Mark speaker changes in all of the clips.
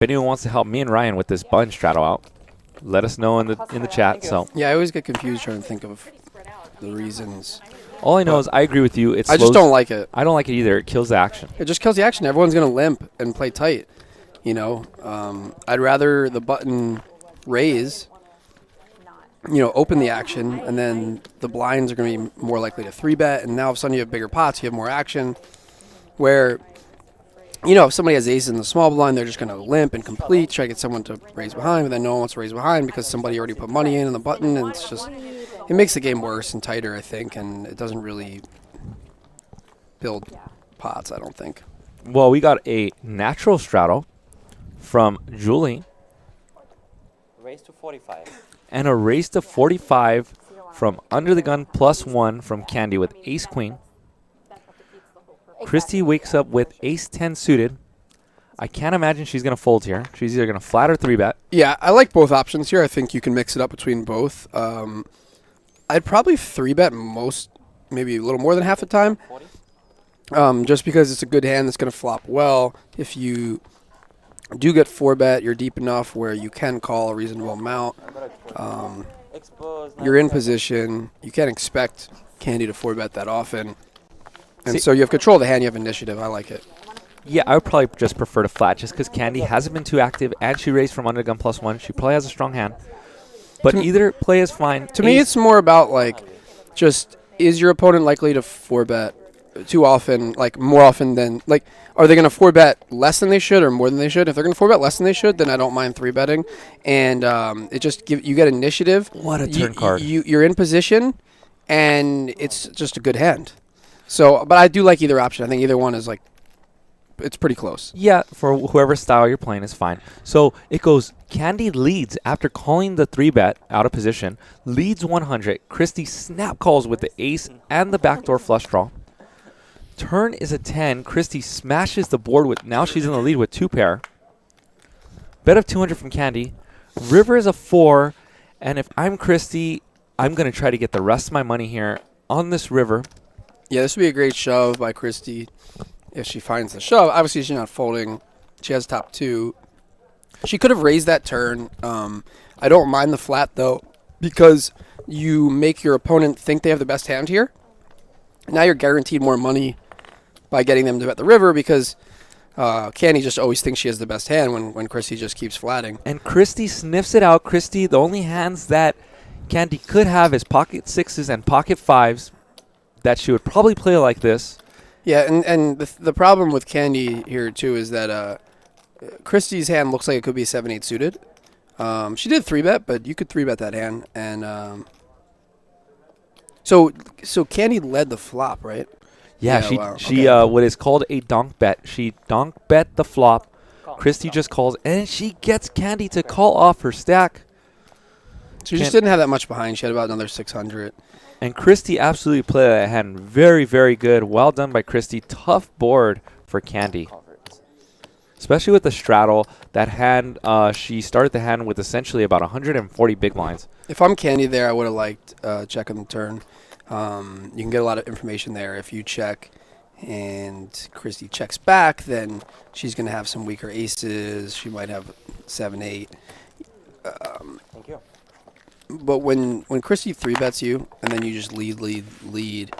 Speaker 1: anyone wants to help me and Ryan with this button straddle out, let us know in the chat. So
Speaker 2: yeah, I always get confused trying to think of the reasons.
Speaker 1: all I know is I agree with you.
Speaker 2: I just don't like it.
Speaker 1: I don't like it either. It kills the action.
Speaker 2: It just kills the action. Everyone's going to limp and play tight. You know, I'd rather the button raise, open the action, and then the blinds are going to be more likely to 3-bet, and now all of a sudden you have bigger pots, you have more action, where, if somebody has aces in the small blind, they're just going to limp and complete, try to get someone to raise behind, but then no one wants to raise behind because somebody already put money in the button, and it makes the game worse and tighter, I think, and it doesn't really build pots, I don't think.
Speaker 1: Well, we got a natural straddle from Julie.
Speaker 3: Raise to 45.
Speaker 1: And a raise to 45 from Under the Gun +1 from Candy with ace-queen. Kristy wakes up with ace-10 suited. I can't imagine she's going to fold here. She's either going to flat or 3-bet.
Speaker 2: Yeah, I like both options here. I think you can mix it up between both. I'd probably 3-bet maybe a little more than half the time. Just because it's a good hand that's going to flop well. If you do get 4-bet, you're deep enough where you can call a reasonable amount. You're in position. You can't expect Candy to 4-bet that often. And so you have control of the hand. You have initiative. I like it.
Speaker 1: Yeah, I would probably just prefer to flat just because Candy hasn't been too active and she raised from Under the Gun +1. She probably has a strong hand. But either play is fine.
Speaker 2: To me, it's more about, is your opponent likely to 4-bet too often, more often than, are they going to 4-bet less than they should or more than they should? If they're going to 4-bet less than they should, then I don't mind 3-betting. And it just you get initiative.
Speaker 1: What a turn card.
Speaker 2: You're in position, and it's just a good hand. So, but I do like either option. I think either one is, it's pretty close.
Speaker 1: Yeah, for whoever style you're playing is fine. So it goes, Candy leads after calling the 3-bet out of position, leads 100. Kristy snap calls with the ace and the backdoor flush draw. Turn is a 10. Kristy smashes the board with, now she's in the lead with 2-pair. Bet of 200 from Candy. River is a 4. And if I'm Kristy, I'm going to try to get the rest of my money here on this river.
Speaker 2: Yeah, this would be a great shove by Kristy if she finds the shove. Obviously, she's not folding. She has top 2. She could have raised that turn. I don't mind the flat, though, because you make your opponent think they have the best hand here. Now you're guaranteed more money by getting them to bet the river because Candy just always thinks she has the best hand when Kristy just keeps flatting.
Speaker 1: And Kristy sniffs it out. Kristy, the only hands that Candy could have is pocket 6s and pocket 5s that she would probably play like this.
Speaker 2: Yeah, and the problem with Candy here, too, is that Kristy's hand looks like it could be 7-8 suited. She did 3-bet, but you could 3-bet that hand. And so Candy led the flop, right?
Speaker 1: Yeah, she what is called a donk bet. She donk bet the flop. Kristy just calls, and she gets Candy to call off her stack.
Speaker 2: She just didn't have that much behind. She had about another 600.
Speaker 1: And Kristy absolutely played that hand very, very good. Well done by Kristy. Tough board for Candy. Especially with the straddle. That hand, she started the hand with essentially about 140 big blinds.
Speaker 2: If I'm Candy there, I would have liked checking the turn. You can get a lot of information there. If you check and Kristy checks back, then she's going to have some weaker aces. She might have 7-8.
Speaker 3: Thank you.
Speaker 2: But when Kristy 3-bets you and then you just lead,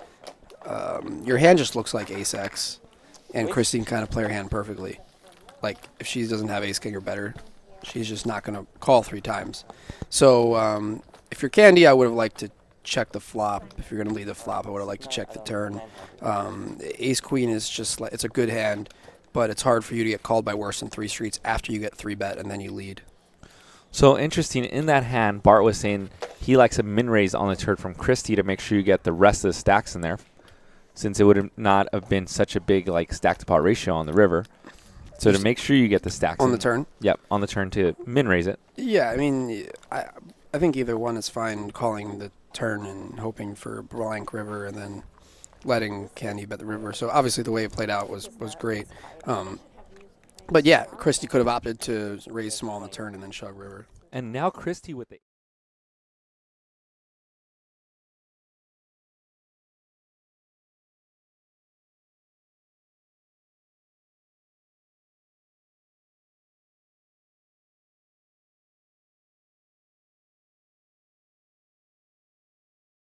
Speaker 2: your hand just looks like ace-x, and Kristy can kind of play her hand perfectly. If she doesn't have ace-king or better, she's just not going to call 3 times. So if you're Candy, I would have liked to check the flop. If you're going to lead the flop, I would have liked to check the turn. Ace-queen is just it's a good hand, but it's hard for you to get called by worse than 3 streets after you get 3-bet and then you lead.
Speaker 1: So interesting, in that hand, Bart was saying he likes a min-raise on the turn from Kristy to make sure you get the rest of the stacks in there, since it would not have been such a big stack-to-pot ratio on the river. So to make sure you get the stacks
Speaker 2: on the turn?
Speaker 1: Yep, on the turn to min-raise it.
Speaker 2: Yeah, I mean, I think either one is fine, calling the turn and hoping for blank river and then letting Candy bet the river. So obviously the way it played out was great. But yeah, Kristy could have opted to raise small on the turn and then shove river.
Speaker 1: And now Kristy with the